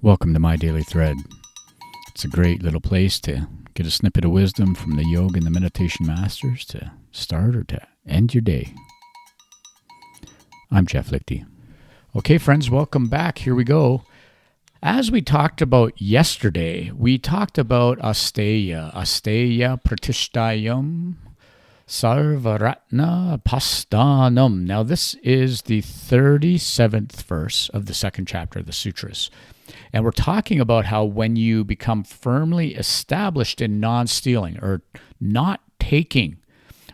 Welcome to My Daily Thread. It's a great little place to get a snippet of wisdom from the yoga and the meditation masters to start or to end your day. I'm Jeff Lichty. Okay, friends, welcome back. Here we go. As we talked about yesterday, we talked about asteya-pratiṣṭhāyāṃ, sarva-ratnopasthānam. Now, this is the 37th verse of the second chapter of the Sutras. And we're talking about how when you become firmly established in non-stealing or not taking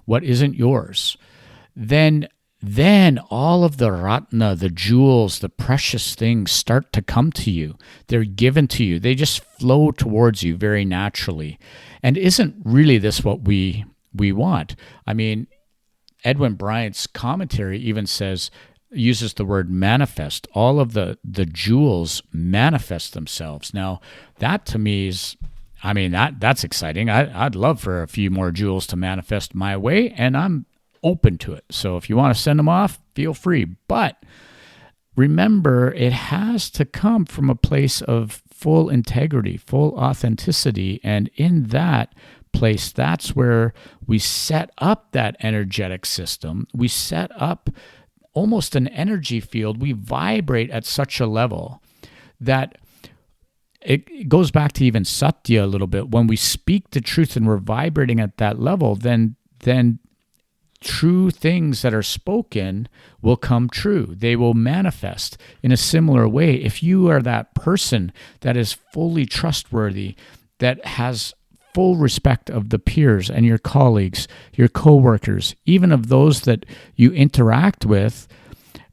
what isn't yours, then all of the ratna, the jewels, the precious things start to come to you. They're given to you. They just flow towards you very naturally. And isn't really this what we want? I mean, Edwin Bryant's commentary even uses the word manifest. All of the jewels manifest themselves. Now, that to me is, that's exciting. I'd love for a few more jewels to manifest my way, and I'm open to it. So if you want to send them off, feel free. But remember, it has to come from a place of full integrity, full authenticity, and in that place, that's where we set up that energetic system. We set up almost an energy field. We vibrate at such a level that it goes back to even Satya a little bit. When we speak the truth and we're vibrating at that level, then true things that are spoken will come true. They will manifest in a similar way. If you are that person that is fully trustworthy, that has full respect of the peers and your colleagues, your coworkers, even of those that you interact with,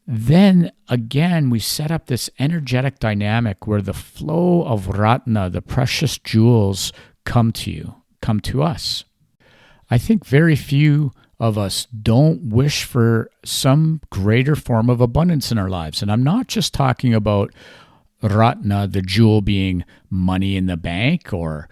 then again, we set up this energetic dynamic where the flow of ratna, the precious jewels, come to us. I think very few of us don't wish for some greater form of abundance in our lives. And I'm not just talking about ratna, the jewel being money in the bank or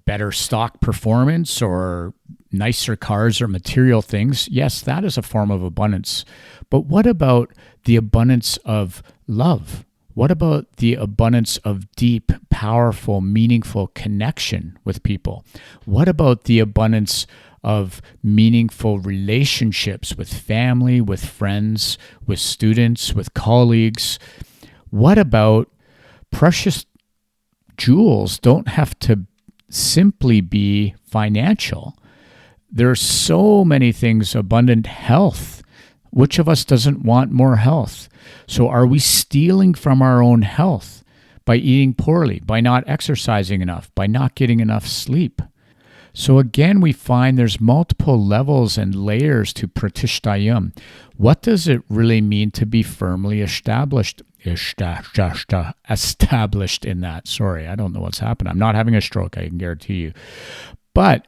better stock performance or nicer cars or material things. Yes, that is a form of abundance. But what about the abundance of love? What about the abundance of deep, powerful, meaningful connection with people? What about the abundance of meaningful relationships with family, with friends, with students, with colleagues? What about precious jewels don't have to simply be financial? There are so many things. Abundant health. Which of us doesn't want more health? So are we stealing from our own health by eating poorly, by not exercising enough, by not getting enough sleep? So again, we find there's multiple levels and layers to pratiṣṭhāyāṃ. What does it really mean to be firmly established in that? Sorry, I don't know what's happened. I'm not having a stroke, I can guarantee you. But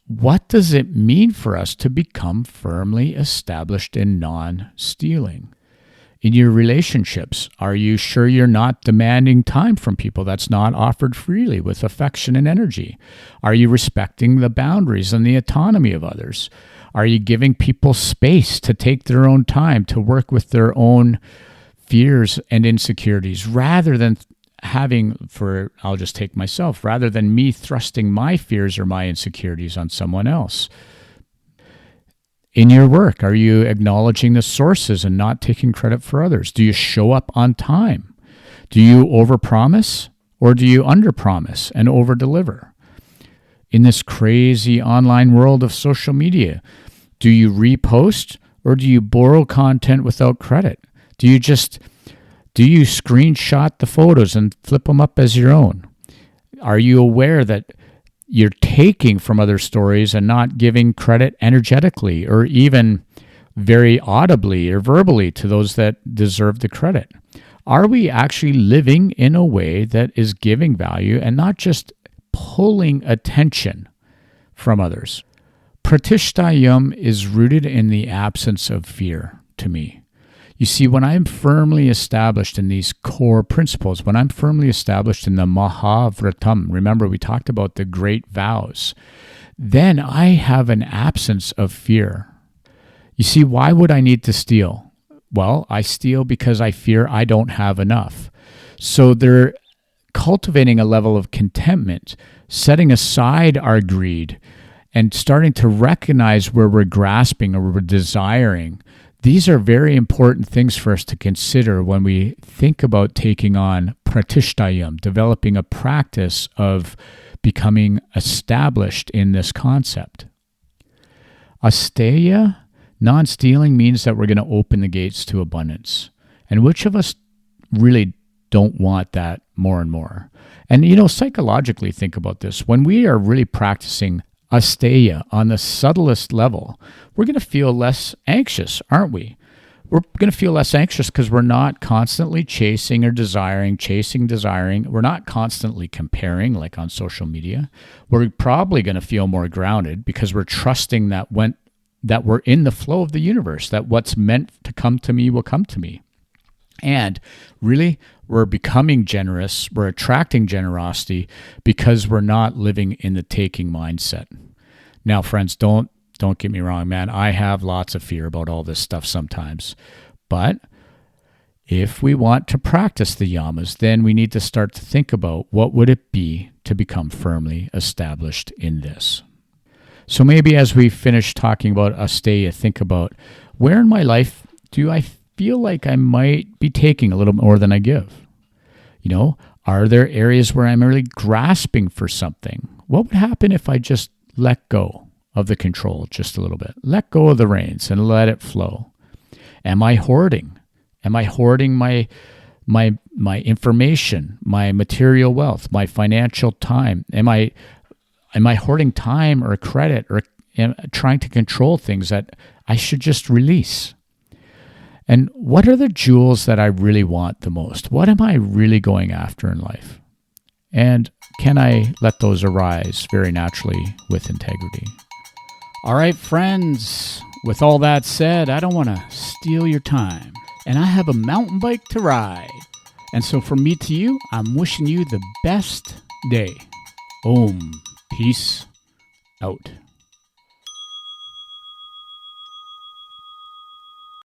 what does it mean for us to become firmly established in non-stealing? In your relationships, are you sure you're not demanding time from people that's not offered freely with affection and energy? Are you respecting the boundaries and the autonomy of others? Are you giving people space to take their own time to work with their own fears and insecurities rather than I'll just take myself, rather than me thrusting my fears or my insecurities on someone else? In your work, are you acknowledging the sources and not taking credit for others? Do you show up on time? Do you overpromise or do you underpromise and overdeliver? In this crazy online world of social media, do you repost or do you borrow content without credit? Do you screenshot the photos and flip them up as your own? Are you aware that you're taking from other stories and not giving credit energetically or even very audibly or verbally to those that deserve the credit? Are we actually living in a way that is giving value and not just pulling attention from others? Pratiṣṭhāyāṃ is rooted in the absence of fear to me. You see, when I'm firmly established in these core principles, when I'm firmly established in the Mahavratam, remember we talked about the great vows, then I have an absence of fear. You see, why would I need to steal? Well, I steal because I fear I don't have enough. So they're cultivating a level of contentment, setting aside our greed, and starting to recognize where we're grasping or we're desiring. These are very important things for us to consider when we think about taking on pratiṣṭhāyāṃ, developing a practice of becoming established in this concept. Asteya, non-stealing, means that we're going to open the gates to abundance. And which of us really don't want that more and more? And, psychologically think about this. When we are really practicing asteya on the subtlest level, we're going to feel less anxious, aren't we? We're going to feel less anxious because we're not constantly chasing or desiring. We're not constantly comparing like on social media. We're probably going to feel more grounded because we're trusting that we're in the flow of the universe, that what's meant to come to me will come to me. And really, we're becoming generous, we're attracting generosity because we're not living in the taking mindset. Now, friends, don't get me wrong, man. I have lots of fear about all this stuff sometimes. But if we want to practice the yamas, then we need to start to think about what would it be to become firmly established in this. So maybe as we finish talking about asteya, think about, where in my life do I feel like I might be taking a little more than I give? Are there areas where I'm really grasping for something? What would happen if I just let go of the control just a little bit? Let go of the reins and let it flow. Am I hoarding? Am I hoarding my information, my material wealth, my financial time? Am I hoarding time or credit, or trying to control things that I should just release? And what are the jewels that I really want the most? What am I really going after in life? And can I let those arise very naturally with integrity? All right, friends, with all that said, I don't want to steal your time. And I have a mountain bike to ride. And so from me to you, I'm wishing you the best day. Om. Peace out.